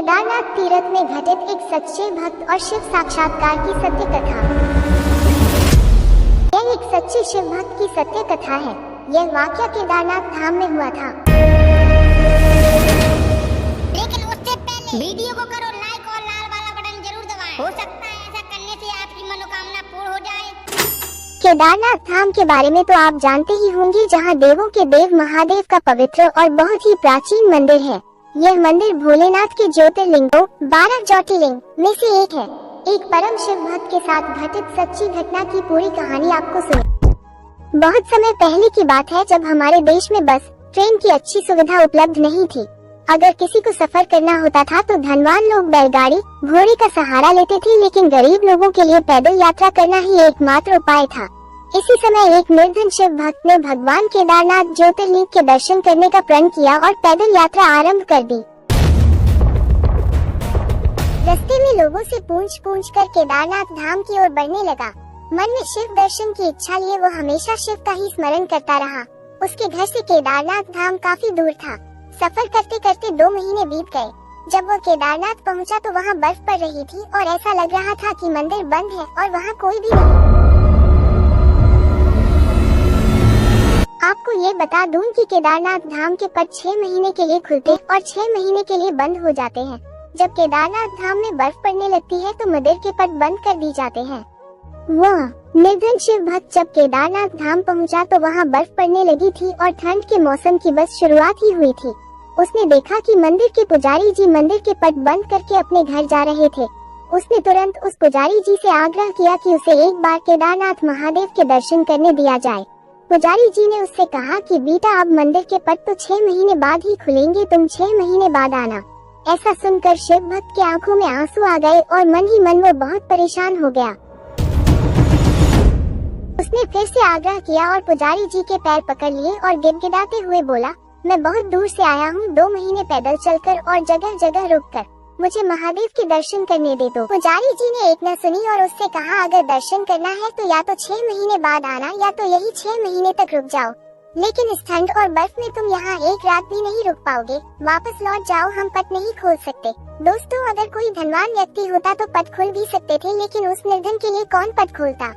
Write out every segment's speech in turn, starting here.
केदारनाथ तीर्थ में घटित एक सच्चे भक्त और शिव साक्षात्कार की सत्य कथा। यह एक सच्चे शिव भक्त की सत्य कथा है। यह वाकया केदारनाथ धाम में हुआ था। लेकिन उससे पहले वीडियो को करो लाइक और लाल वाला बटन जरूर दबाएं। हो सकता है ऐसा करने से आपकी मनोकामना पूर्ण हो जाए। केदारनाथ धाम के बारे में तो आप जानते ही होंगे, जहां देवों के देव महादेव का पवित्र और बहुत ही प्राचीन मंदिर है। यह मंदिर भोलेनाथ के ज्योतिर्लिंगों 12 ज्योतिर्लिंग में से एक है। एक परम शिव भक्त के साथ घटित सच्ची घटना की पूरी कहानी आपको सुनी। बहुत समय पहले की बात है, जब हमारे देश में बस ट्रेन की अच्छी सुविधा उपलब्ध नहीं थी। अगर किसी को सफर करना होता था तो धनवान लोग बैलगाड़ी घोड़े का सहारा लेते थे, लेकिन गरीब लोगों के लिए पैदल यात्रा करना ही एकमात्र उपाय था। इसी समय एक निर्धन शिव भक्त ने भगवान केदारनाथ ज्योतिर्लिंग के दर्शन करने का प्रण किया और पैदल यात्रा आरंभ कर दी। रास्ते में लोगों से पूछ कर केदारनाथ धाम की ओर बढ़ने लगा। मन में शिव दर्शन की इच्छा लिए वो हमेशा शिव का ही स्मरण करता रहा। उसके घर से केदारनाथ धाम काफी दूर था। सफर करते करते 2 महीने बीत गए। जब वो केदारनाथ पहुंचा तो वहां बर्फ पड़ रही थी और ऐसा लग रहा था कि मंदिर बंद है और वहां कोई भी नहीं। आपको ये बता दूं कि केदारनाथ धाम के पट 6 महीने के लिए खुलते और 6 महीने के लिए बंद हो जाते हैं। जब केदारनाथ धाम में बर्फ पड़ने लगती है तो मंदिर के पट बंद कर दी जाते हैं। वह निर्धन शिव भक्त जब केदारनाथ धाम पहुंचा तो वहां बर्फ पड़ने लगी थी और ठंड के मौसम की बस शुरुआत ही हुई थी। उसने देखा कि मंदिर के पुजारी जी मंदिर के पट बंद करके अपने घर जा रहे थे। उसने तुरंत उस पुजारी जी से आग्रह किया कि उसे एक बार केदारनाथ महादेव के दर्शन करने दिया जाए। पुजारी जी ने उससे कहा कि बेटा, अब मंदिर के पट तो 6 महीने बाद ही खुलेंगे, तुम 6 महीने बाद आना। ऐसा सुनकर शिव भक्त के आंखों में आंसू आ गए और मन ही मन वो बहुत परेशान हो गया। उसने फिर से आग्रह किया और पुजारी जी के पैर पकड़ लिए और गिड़गिड़ाते हुए बोला, मैं बहुत दूर से आया हूँ, 2 महीने पैदल चलकर और जगह जगह रुककर, मुझे महादेव के दर्शन करने दे दो। पुजारी जी ने एक न सुनी और उससे कहा, अगर दर्शन करना है तो या तो 6 महीने बाद आना या तो यही 6 महीने तक रुक जाओ, लेकिन इस ठंड और बर्फ में तुम यहाँ एक रात भी नहीं रुक पाओगे। वापस लौट जाओ, हम पट नहीं खोल सकते। दोस्तों, अगर कोई धनवान व्यक्ति होता तो पट खोल भी सकते थे, लेकिन उस निर्धन के लिए कौन पट खोलता।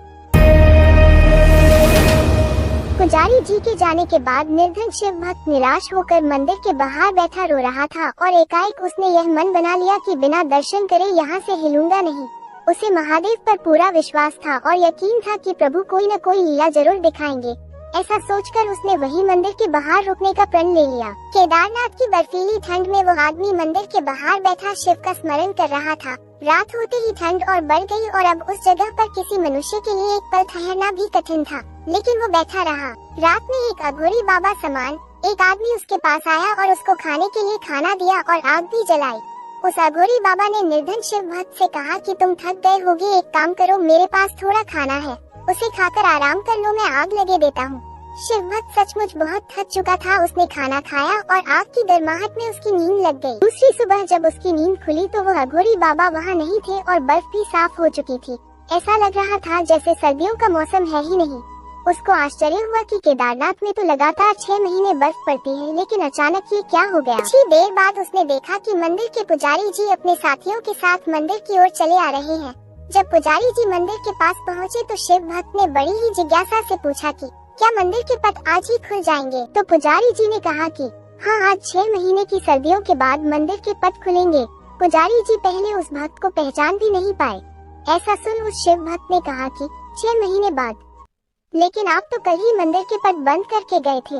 पुजारी जी के जाने के बाद निर्धन शिव भक्त निराश होकर मंदिर के बाहर बैठा रो रहा था और एकाएक उसने यह मन बना लिया कि बिना दर्शन करे यहाँ से हिलूंगा नहीं। उसे महादेव पर पूरा विश्वास था और यकीन था कि प्रभु कोई न कोई लीला जरूर दिखाएंगे। ऐसा सोचकर उसने वही मंदिर के बाहर रुकने का प्रण ले लिया। केदारनाथ की बर्फीली ठंड में वो आदमी मंदिर के बाहर बैठा शिव का स्मरण कर रहा था। रात होते ही ठंड और बढ़ गई और अब उस जगह पर किसी मनुष्य के लिए एक पल ठहरना भी कठिन था, लेकिन वो बैठा रहा। रात में एक अघोरी बाबा समान एक आदमी उसके पास आया और उसको खाने के लिए खाना दिया और आग भी जलाई। उस अघोरी बाबा ने निर्धन शिव भक्त से कहा कि तुम थक गए होगे, एक काम करो, मेरे पास थोड़ा खाना है, उसे खाकर आराम कर लो, मैं आग लगे देता हूँ। शिव भक्त सचमुच बहुत थक चुका था। उसने खाना खाया और आग की गर्माहट में उसकी नींद लग गई। दूसरी सुबह जब उसकी नींद खुली तो वो अघोरी बाबा वहाँ नहीं थे और बर्फ भी साफ हो चुकी थी। ऐसा लग रहा था जैसे सर्दियों का मौसम है ही नहीं। उसको आश्चर्य हुआ कि केदारनाथ में तो लगातार 6 महीने बर्फ पड़ती है, लेकिन अचानक ये क्या हो गया। कुछ ही देर बाद उसने देखा कि मंदिर के पुजारी जी अपने साथियों के साथ मंदिर की ओर चले आ रहे हैं। जब पुजारी जी मंदिर के पास पहुँचे तो शिव भक्त ने बड़ी ही जिज्ञासा से पूछा कि क्या मंदिर के पट आज ही खुल जाएंगे। तो पुजारी जी ने कहा कि हाँ, आज 6 महीने की सर्दियों के बाद मंदिर के पट खुलेंगे। पुजारी जी पहले उस भक्त को पहचान भी नहीं पाए। ऐसा सुन उस शिव भक्त ने कहा कि 6 महीने बाद, लेकिन आप तो कल ही मंदिर के पट बंद करके गए थे।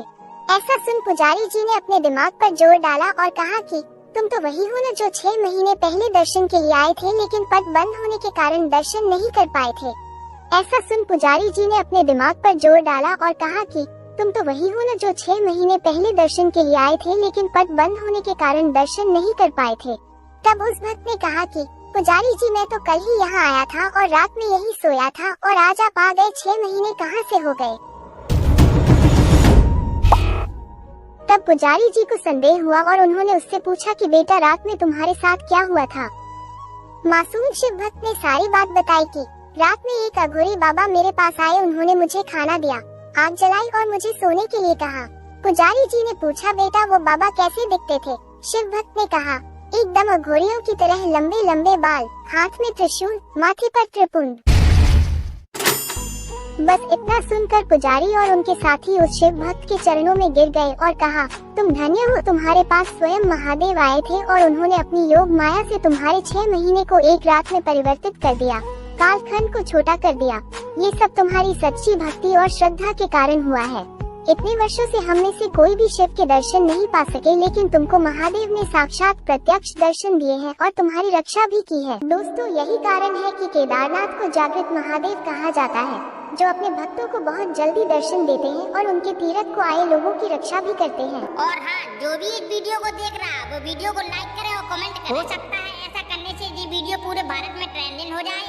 ऐसा सुन पुजारी जी ने अपने दिमाग पर जोर डाला और कहा कि तुम तो वही हो न जो 6 महीने पहले दर्शन के लिए आए थे, लेकिन पट बंद होने के कारण दर्शन नहीं कर पाए थे। ऐसा सुन पुजारी जी ने अपने दिमाग पर जोर डाला और कहा कि तुम तो वही हो न जो 6 महीने पहले दर्शन के लिए आए थे, लेकिन पट बंद होने के कारण दर्शन नहीं कर पाए थे। तब उस भक्त ने कहा कि पुजारी जी, मैं तो कल ही यहाँ आया था और रात में यही सोया था और आज आप आ गए, 6 महीने कहाँ से हो गए। तब पुजारी जी को संदेह हुआ और उन्होंने उससे पूछा कि बेटा, रात में तुम्हारे साथ क्या हुआ था। मासूम शिव भक्त ने सारी बात बताई कि रात में एक अघोरी बाबा मेरे पास आए, उन्होंने मुझे खाना दिया, आग जलाई और मुझे सोने के लिए कहा। पुजारी जी ने पूछा, बेटा वो बाबा कैसे दिखते थे। शिव भक्त ने कहा, एकदम अघोरियों की तरह लंबे लंबे बाल, हाथ में त्रिशूल, माथे पर त्रिपुंड। बस इतना सुनकर पुजारी और उनके साथी उस शिव भक्त के चरणों में गिर गए और कहा, तुम धन्य हो, तुम्हारे पास स्वयं महादेव आए थे और उन्होंने अपनी योग माया से तुम्हारे 6 महीने को एक रात में परिवर्तित कर दिया, कालखंड को छोटा कर दिया। ये सब तुम्हारी सच्ची भक्ति और श्रद्धा के कारण हुआ है। इतने वर्षों से हम में से कोई भी शिव के दर्शन नहीं पा सके, लेकिन तुमको महादेव ने साक्षात प्रत्यक्ष दर्शन दिए हैं और तुम्हारी रक्षा भी की है। दोस्तों, यही कारण है कि केदारनाथ को जागृत महादेव कहा जाता है, जो अपने भक्तों को बहुत जल्दी दर्शन देते हैं और उनके तीर्थ को आए लोगों की रक्षा भी करते हैं। और हाँ, जो भी इस वीडियो को देख रहा है वो वीडियो को लाइक करे और कमेंट करे। हो सकता है ऐसा करने से ये वीडियो पूरे भारत में ट्रेंडिंग हो जाए।